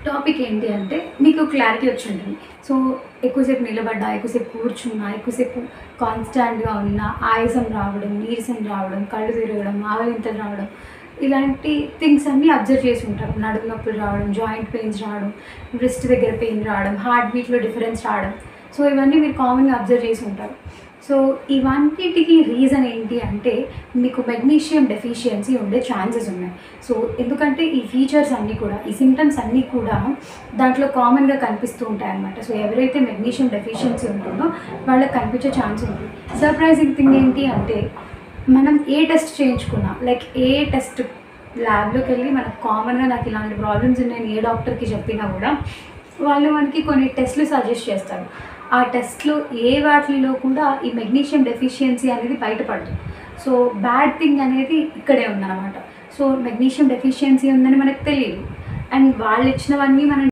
Topic ఏంటి అంటే మీకు క్లారిటీ వచ్చి ఉంటుంది. సో ఎక్కువసేపు నిలబడ్డా, ఎక్కువసేపు కూర్చున్నా, ఎక్కువసేపు కాన్స్టాంట్‌గా ఉన్నా, ఆయాసం రావడం, నీరసం రావడం, కళ్ళు తిరగడం, ఆవలింతలు రావడం, ఇలాంటి థింగ్స్ అన్నీ అబ్జర్వ్ చేసి ఉంటారు. నడుము నొప్పులు రావడం, జాయింట్ పెయిన్స్ రావడం, రిస్ట్ దగ్గర పెయిన్ రావడం, హార్ట్ బీట్‌లో డిఫరెన్స్ రావడం. సో ఇవన్నీ మీరు కామన్‌గా అబ్జర్వ్ చేసి ఉంటారు. సో ఇవన్నిటికి రీజన్ ఏంటి అంటే మీకు మెగ్నీషియం డెఫిషియన్సీ ఉండే ఛాన్సెస్ ఉన్నాయి. సో ఎందుకంటే ఈ ఫీచర్స్ అన్నీ కూడా, ఈ సింప్టమ్స్ అన్నీ కూడా దాంట్లో కామన్‌గా కనిపిస్తూ ఉంటాయన్నమాట. సో ఎవరైతే మెగ్నీషియం డెఫిషియన్సీ ఉంటుందో వాళ్ళకి కనిపించే ఛాన్స్ ఉంది. సర్ప్రైజింగ్ థింగ్ ఏంటి అంటే మనం ఏ టెస్ట్ చేయించుకున్నా, లైక్ ఏ టెస్ట్ ల్యాబ్‌లోకి వెళ్ళి మనకు కామన్‌గా నాకు ఇలాంటి ప్రాబ్లమ్స్ ఉన్నాయని ఏ డాక్టర్‌కి చెప్పినా కూడా వాళ్ళు మనకి కొన్ని టెస్ట్‌లు సజెస్ట్ చేస్తారు. ఆ టెస్ట్‌లో ఏ వాటిలో కూడా ఈ మెగ్నీషియం డెఫిషియన్సీ అనేది బయటపడదు. సో బ్యాడ్ థింగ్ అనేది ఇక్కడే ఉందన్నమాట. సో మెగ్నీషియం డెఫిషియన్సీ ఉందని మనకు తెలీదు. అండ్ వాళ్ళు ఇచ్చినవన్నీ మనం